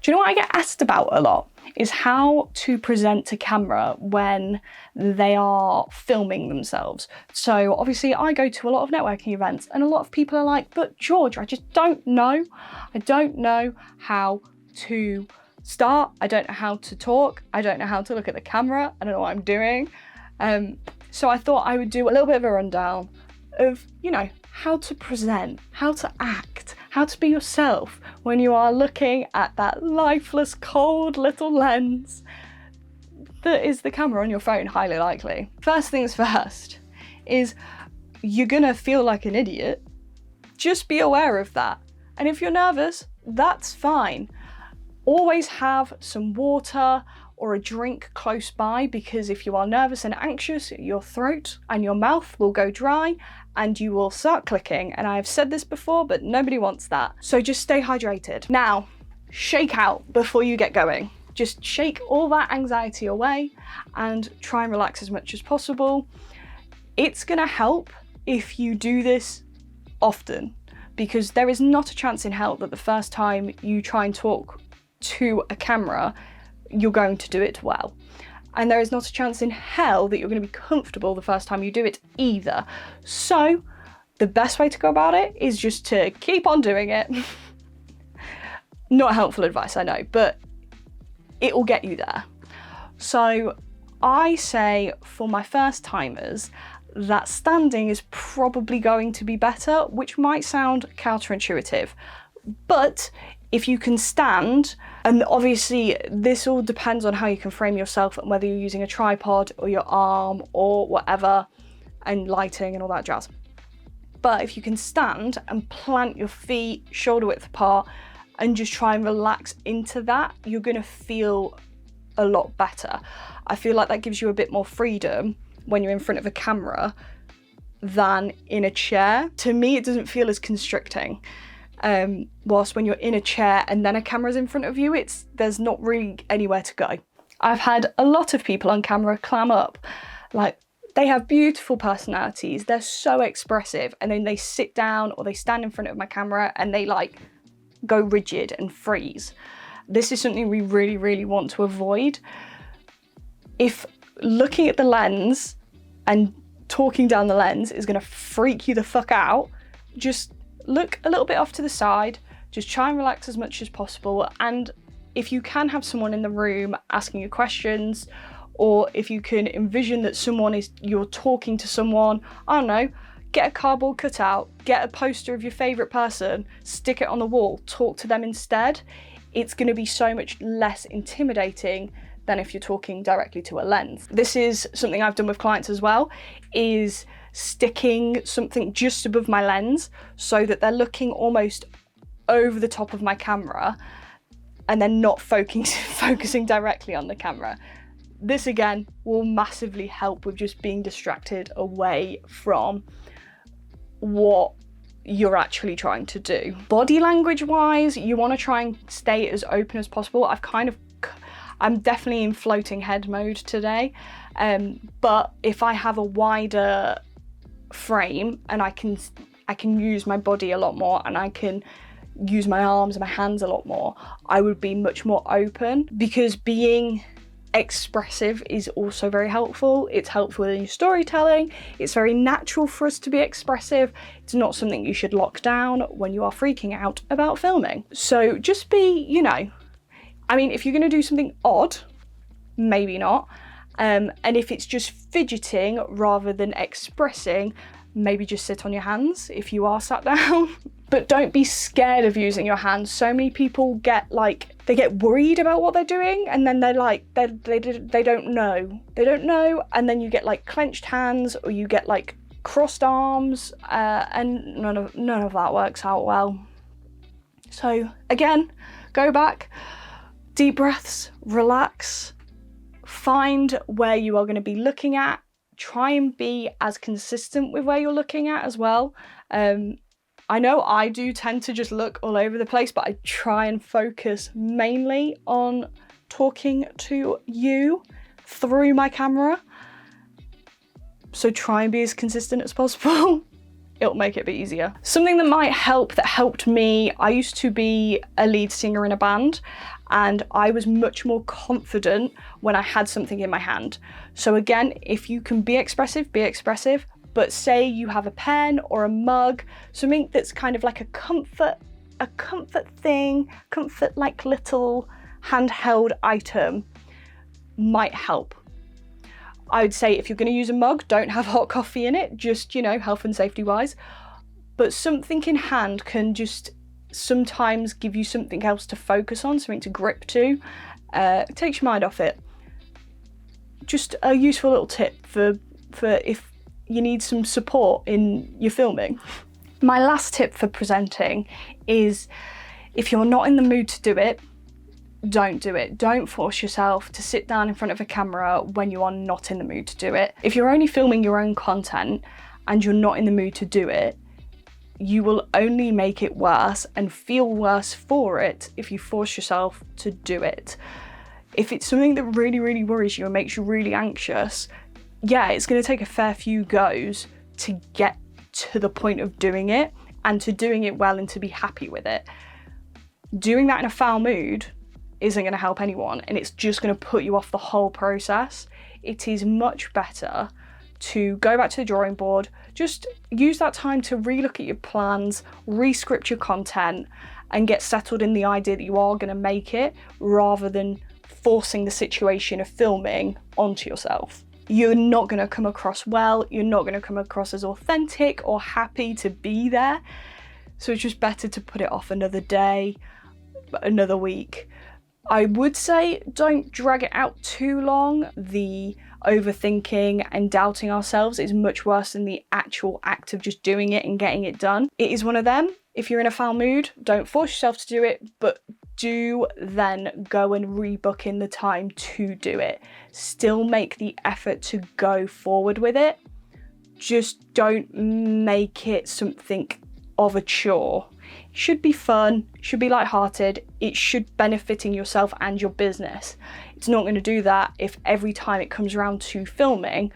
Do you know what I get asked about a lot? Is how to present to camera when they are filming themselves. So obviously I go to a lot of networking events and a lot of people are like, but George, I just don't know. I don't know how to start. I don't know how to talk. I don't know how to look at the camera. I don't know what I'm doing. So I thought I would do a little bit of a rundown of, you know, how to present, how to act, how to be yourself when you are looking at that lifeless, cold little lens that is the camera on your phone, highly likely. First things first is you're gonna feel like an idiot. Just be aware of that. And if you're nervous, that's fine. Always have some water or a drink close by, because if you are nervous and anxious, your throat and your mouth will go dry and you will start clicking. And I have said this before, but nobody wants that. So just stay hydrated. Now, shake out before you get going. Just shake all that anxiety away and try and relax as much as possible. It's gonna help if you do this often, because there is not a chance in hell that the first time you try and talk to a camera, you're going to do it well. And there is not a chance in hell that you're going to be comfortable the first time you do it either. So the best way to go about it is just to keep on doing it. Not helpful advice, I know, but it will get you there. So I say for my first timers that standing is probably going to be better, which might sound counterintuitive, but if you can stand, and obviously this all depends on how you can frame yourself and whether you're using a tripod or your arm or whatever, and lighting and all that jazz. But if you can stand and plant your feet shoulder width apart and just try and relax into that, you're gonna feel a lot better. I feel like that gives you a bit more freedom when you're in front of a camera than in a chair. To me, it doesn't feel as constricting. Whilst when you're in a chair and then a camera's in front of you, there's not really anywhere to go. I've had a lot of people on camera clam up, like they have beautiful personalities, they're so expressive, and then they sit down or they stand in front of my camera and they like go rigid and freeze. This is something we really, really want to avoid. If looking at the lens and talking down the lens is gonna freak you the fuck out, just look a little bit off to the side, just try and relax as much as possible. And if you can have someone in the room asking you questions, or if you can envision that you're talking to someone, I don't know, get a cardboard cutout, get a poster of your favorite person, stick it on the wall, talk to them instead. It's gonna be so much less intimidating than if you're talking directly to a lens. This is something I've done with clients as well, is sticking something just above my lens so that they're looking almost over the top of my camera and then not focusing directly on the camera. This again will massively help with just being distracted away from what you're actually trying to do. Body language wise, you want to try and stay as open as possible. I'm definitely in floating head mode today, but if I have a wider frame and I can use my body a lot more and I can use my arms and my hands a lot more, I would be much more open, because being expressive is also very helpful. It's helpful in your storytelling. It's very natural for us to be expressive. It's not something you should lock down when you are freaking out about filming. So just be, you know, I mean, if you're going to do something odd, maybe not. And if it's just fidgeting rather than expressing, maybe just sit on your hands if you are sat down. But don't be scared of using your hands. So many people get worried about what they're doing, and then they're like, they don't know. They don't know, and then you get like clenched hands, or you get like crossed arms, and none of that works out well. So again, go back, deep breaths, relax, find where you are going to be looking at, try and be as consistent with where you're looking at as well. I know I do tend to just look all over the place, but I try and focus mainly on talking to you through my camera. So try and be as consistent as possible. it'll make it a bit easier. Something that might help, that helped me, I used to be a lead singer in a band, and I was much more confident when I had something in my hand. So again, if you can be expressive, but say you have a pen or a mug, something that's kind of like a comfort thing, like little handheld item might help. I would say if you're going to use a mug, don't have hot coffee in it, just, you know, health and safety wise. But something in hand can just sometimes give you something else to focus on, something to grip to. It takes your mind off it. Just a useful little tip for if you need some support in your filming. My last tip for presenting is, if you're not in the mood to do it, don't do it. Don't force yourself to sit down in front of a camera when you are not in the mood to do it. If you're only filming your own content and you're not in the mood to do it, you will only make it worse and feel worse for it if you force yourself to do it. If it's something that really, really worries you and makes you really anxious, yeah, it's going to take a fair few goes to get to the point of doing it and to doing it well and to be happy with it. Doing that in a foul mood isn't going to help anyone, and it's just going to put you off the whole process. It is much better to go back to the drawing board, just use that time to relook at your plans, re-script your content, and get settled in the idea that you are going to make it, rather than forcing the situation of filming onto yourself. You're not going to come across well, you're not going to come across as authentic or happy to be there. So it's just better to put it off another day, another week. I would say don't drag it out too long. The overthinking and doubting ourselves is much worse than the actual act of just doing it and getting it done. It is one of them. If you're in a foul mood, don't force yourself to do it, but do then go and rebook in the time to do it. Still make the effort to go forward with it. Just don't make it something of a chore. It should be fun, should be lighthearted, it should benefiting yourself and your business. It's not going to do that if every time it comes around to filming,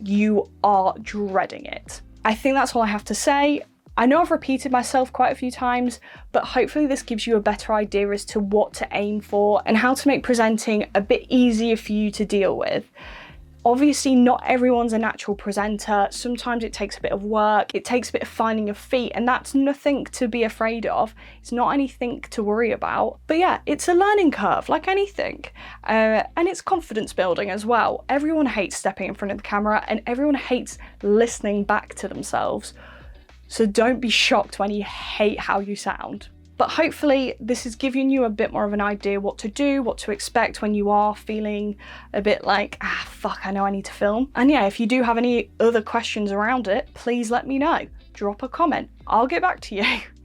you are dreading it. I think that's all I have to say. I know I've repeated myself quite a few times, but hopefully this gives you a better idea as to what to aim for and how to make presenting a bit easier for you to deal with. Obviously, not everyone's a natural presenter. Sometimes it takes a bit of work, it takes a bit of finding your feet, and that's nothing to be afraid of. It's not anything to worry about. But yeah, it's a learning curve, like anything. And it's confidence building as well. Everyone hates stepping in front of the camera, and everyone hates listening back to themselves. So don't be shocked when you hate how you sound. But hopefully this has given you a bit more of an idea what to do, what to expect when you are feeling a bit like, fuck, I know I need to film. And yeah, if you do have any other questions around it, please let me know. Drop a comment, I'll get back to you.